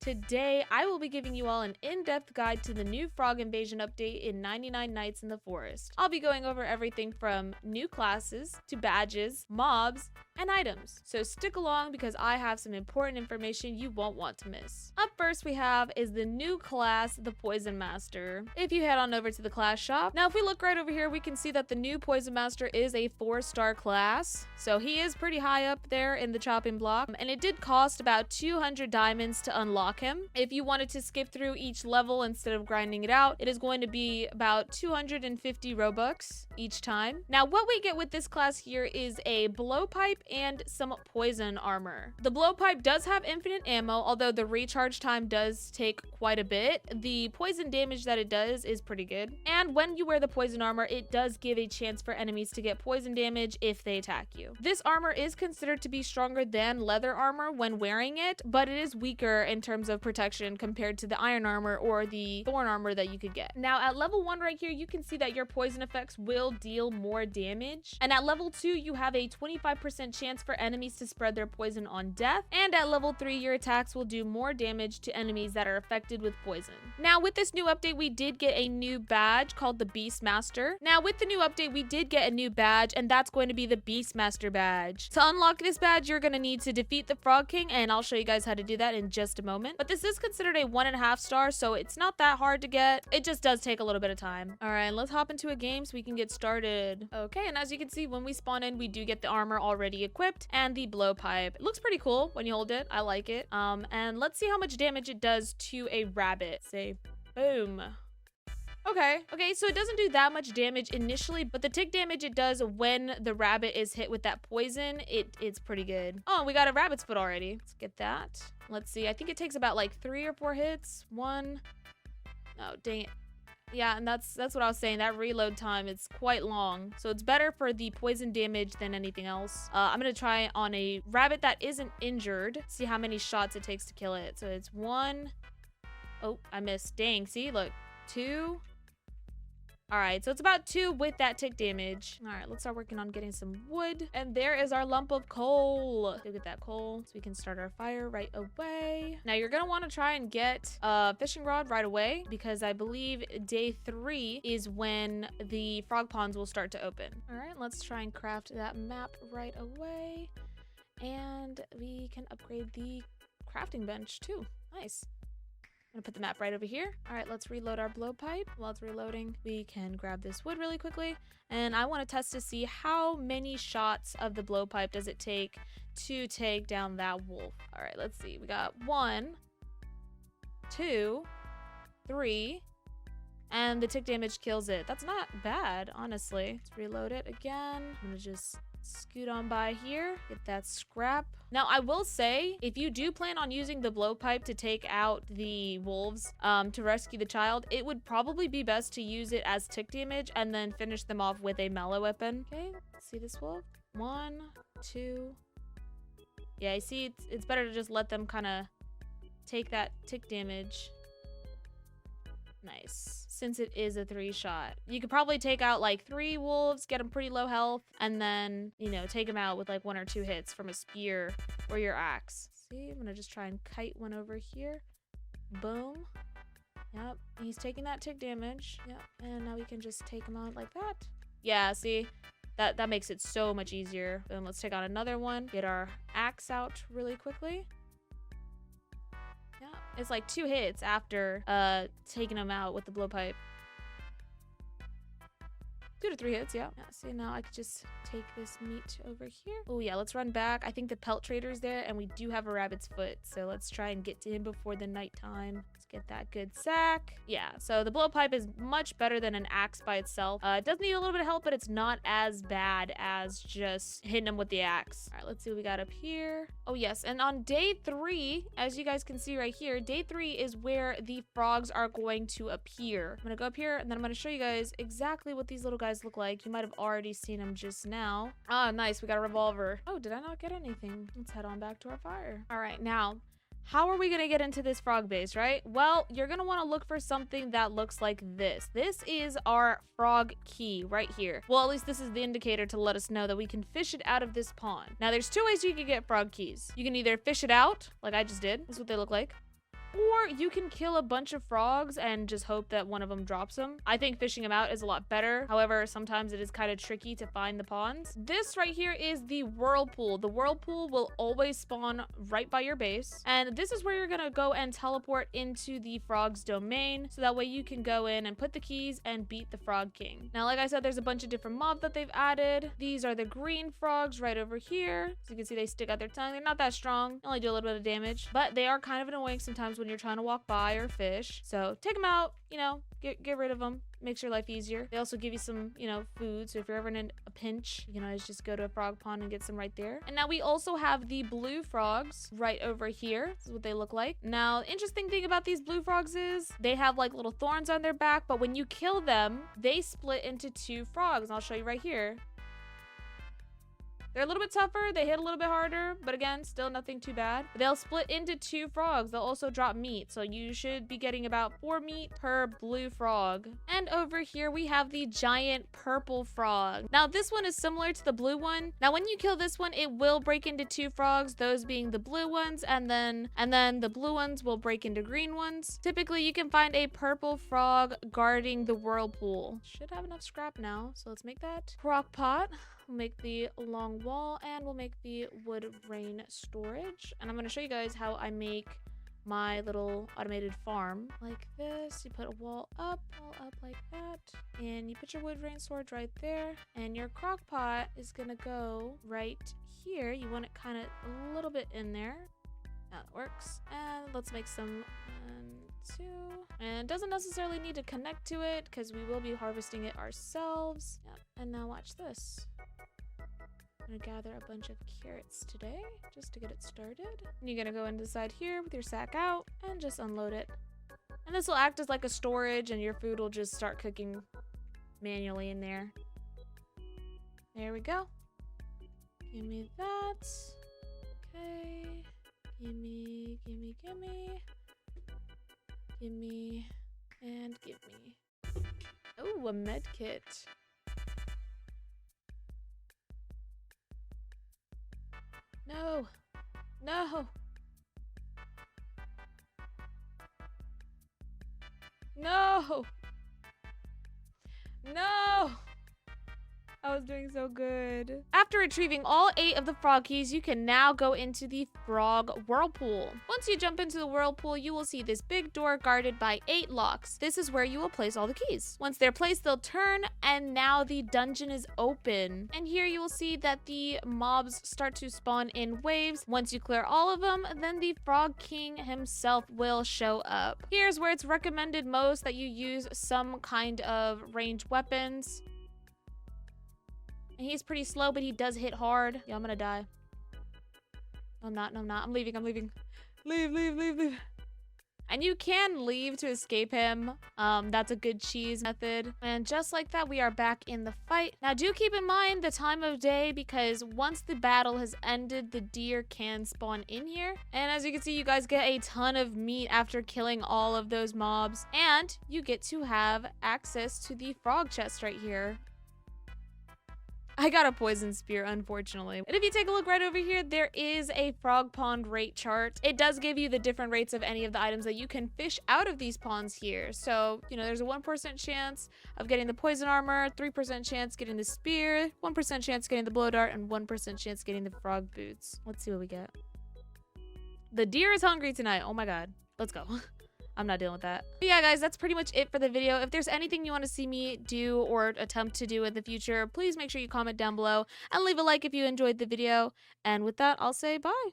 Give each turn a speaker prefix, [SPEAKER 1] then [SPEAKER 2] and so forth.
[SPEAKER 1] Today, I will be giving you all an in-depth guide to the new frog invasion update in 99 Nights in the Forest. I'll be going over everything from new classes to badges, mobs, and items. So stick along because I have some important information you won't want to miss. Up first we have is the new class, the Poison Master. If you head on over to the class shop. Now if we look right over here, we can see that the new Poison Master is a 4-star class. So he is pretty high up there in the chopping block. And it did cost about 200 diamonds to unlock him. If you wanted to skip through each level instead of grinding it out, it is going to be about 250 Robux each time. Now what we get with this class here is a blowpipe and some poison armor. The blowpipe does have infinite ammo, although the recharge time does take quite a bit. The poison damage that it does is pretty good. And when you wear the poison armor, it does give a chance for enemies to get poison damage if they attack you. This armor is considered to be stronger than leather armor when wearing it, but it is weaker in terms of protection compared to the iron armor or the thorn armor that you could get. Now at level 1 right here, you can see that your poison effects will deal more damage. And at level 2, you have a 25% chance for enemies to spread their poison on death. And at level 3, your attacks will do more damage to enemies that are affected with poison. Now with this new update, we did get a new badge called the Beastmaster. Now with the new update, we did get a new badge, and that's going to be the Beastmaster badge. To unlock this badge, you're going to need to defeat the Frog King, and I'll show you guys how to do that in just a moment. But this is considered a 1.5 star, so it's not that hard to get. It just does take a little bit of time. All right, let's hop into a game so we can get started. Okay, and as you can see, when we spawn in, we do get the armor already equipped and the blowpipe. It looks pretty cool when you hold it. I like it. And let's see how much damage it does to a rabbit. Say, boom. Okay, so it doesn't do that much damage initially, but the tick damage it does when the rabbit is hit with that poison, it's pretty good. Oh, we got a rabbit's foot already. Let's get that. Let's see. I think it takes about like 3 or 4 hits. One. Oh, dang it. Yeah, and that's what I was saying. That reload time is quite long. So it's better for the poison damage than anything else. I'm going to try it on a rabbit that isn't injured. See how many shots it takes to kill it. So it's 1. Oh, I missed. Dang, see? Look. 2. All right, so it's about 2 with that tick damage. All right, let's start working on getting some wood. And there is our lump of coal. Go get that coal so we can start our fire right away. Now you're gonna want to try and get a fishing rod right away because I believe day 3 is when the frog ponds will start to open. All right, let's try and craft that map right away. And we can upgrade the crafting bench too. Nice. I'm gonna put the map right over here. All right, let's reload our blowpipe. While it's reloading, we can grab this wood really quickly. And I want to test to see how many shots of the blowpipe does it take to take down that wolf. All right, let's see. We got 1, 2, 3, and the tick damage kills it. That's not bad, honestly. Let's reload it again. I'm gonna just scoot on by here, get that scrap. Now I will say, if you do plan on using the blowpipe to take out the wolves to rescue the child, it would probably be best to use it as tick damage and then finish them off with a melee weapon. Okay, see this wolf? 1, 2. Yeah, you see, it's better to just let them kind of take that tick damage. Nice. Since it is a 3-shot. You could probably take out like 3 wolves, get them pretty low health, and then, you know, take them out with like 1 or 2 hits from a spear or your axe. See, I'm gonna just try and kite one over here. Boom. Yep, he's taking that tick damage. Yep, and now we can just take him out like that. Yeah, see? That makes it so much easier. Then let's take on another one. Get our axe out really quickly. Yeah, it's like 2 hits after taking them out with the blowpipe. 2 to 3 hits, yeah. See, now I could just take this meat over here. Oh yeah, let's run back. I think the pelt trader's there, and we do have a rabbit's foot. So let's try and get to him before the nighttime. Let's get that good sack. Yeah, so the blowpipe is much better than an axe by itself. It does need a little bit of help, but it's not as bad as just hitting him with the axe. All right, let's see what we got up here. Oh yes, and on day 3, as you guys can see right here, day 3 is where the frogs are going to appear. I'm gonna go up here, and then I'm gonna show you guys exactly what these little guys look like. You might have already seen them just now. Ah, nice, we got a revolver. Oh, did I not get anything? Let's head on back to our fire. All right, now, how are we gonna get into this frog base, right? Well, you're gonna wanna look for something that looks like this. This is our frog key right here. Well, at least this is the indicator to let us know that we can fish it out of this pond. Now, there's 2 ways you can get frog keys. You can either fish it out, like I just did. This is what they look like. Or you can kill a bunch of frogs and just hope that one of them drops them. I think fishing them out is a lot better. However, sometimes it is kind of tricky to find the ponds. This right here is the whirlpool. The whirlpool will always spawn right by your base. And this is where you're gonna go and teleport into the frog's domain. So that way you can go in and put the keys and beat the frog king. Now, like I said, there's a bunch of different mobs that they've added. These are the green frogs right over here. So you can see they stick out their tongue. They're not that strong. They only do a little bit of damage, but they are kind of annoying sometimes when you're trying to walk by or fish. So take them out, you know, get rid of them. Makes your life easier. They also give you some, you know, food. So if you're ever in a pinch, you can always just go to a frog pond and get some right there. And now we also have the blue frogs right over here. This is what they look like. Now, the interesting thing about these blue frogs is they have like little thorns on their back, but when you kill them, they split into 2 frogs. And I'll show you right here. They're a little bit tougher, they hit a little bit harder, but again, still nothing too bad. They'll split into 2 frogs. They'll also drop meat, so you should be getting about 4 meat per blue frog. And over here, we have the giant purple frog. Now, this one is similar to the blue one. Now, when you kill this one, it will break into 2 frogs, those being the blue ones, and then the blue ones will break into green ones. Typically, you can find a purple frog guarding the whirlpool. Should have enough scrap now, so let's make that crock pot. We'll make the long wall, and we'll make the wood rain storage. And I'm going to show you guys how I make my little automated farm like this. You put a wall up like that, and you put your wood rain storage right there, and your crock pot is going to go right here. You want it kind of a little bit in there. That works. And let's make some 1, 2. And it doesn't necessarily need to connect to it because we will be harvesting it ourselves. Yep. And now watch this. I'm gonna gather a bunch of carrots today just to get it started. And you're gonna go inside here with your sack out and just unload it. And this will act as like a storage, and your food will just start cooking manually in there. There we go. Give me that. Okay. Gimme. Gimme. And give me. Oh, a med kit. No. No. No. No. I was doing so good. After retrieving all 8 of the frog keys, you can now go into the frog whirlpool. Once you jump into the whirlpool, you will see this big door guarded by 8 locks. This is where you will place all the keys. Once they're placed, they'll turn, and now the dungeon is open. And here you will see that the mobs start to spawn in waves. Once you clear all of them, then the Frog King himself will show up. Here's where it's recommended most that you use some kind of ranged weapons. And he's pretty slow, but he does hit hard. Yeah, I'm gonna die. No, I'm not. No, I'm not. I'm leaving. I'm leaving. Leave. And you can leave to escape him. That's a good cheese method. And just like that, we are back in the fight. Now, do keep in mind the time of day, because once the battle has ended, the deer can spawn in here. And as you can see, you guys get a ton of meat after killing all of those mobs. And you get to have access to the frog chest right here. I got a poison spear, unfortunately. And if you take a look right over here, there is a frog pond rate chart. It does give you the different rates of any of the items that you can fish out of these ponds here. So, you know, there's a 1% chance of getting the poison armor, 3% chance getting the spear, 1% chance getting the blow dart, and 1% chance getting the frog boots. Let's see what we get. The deer is hungry tonight. Oh my god. Let's go. I'm not dealing with that. But yeah, guys, that's pretty much it for the video. If there's anything you want to see me do or attempt to do in the future, please make sure you comment down below and leave a like if you enjoyed the video. And with that, I'll say bye.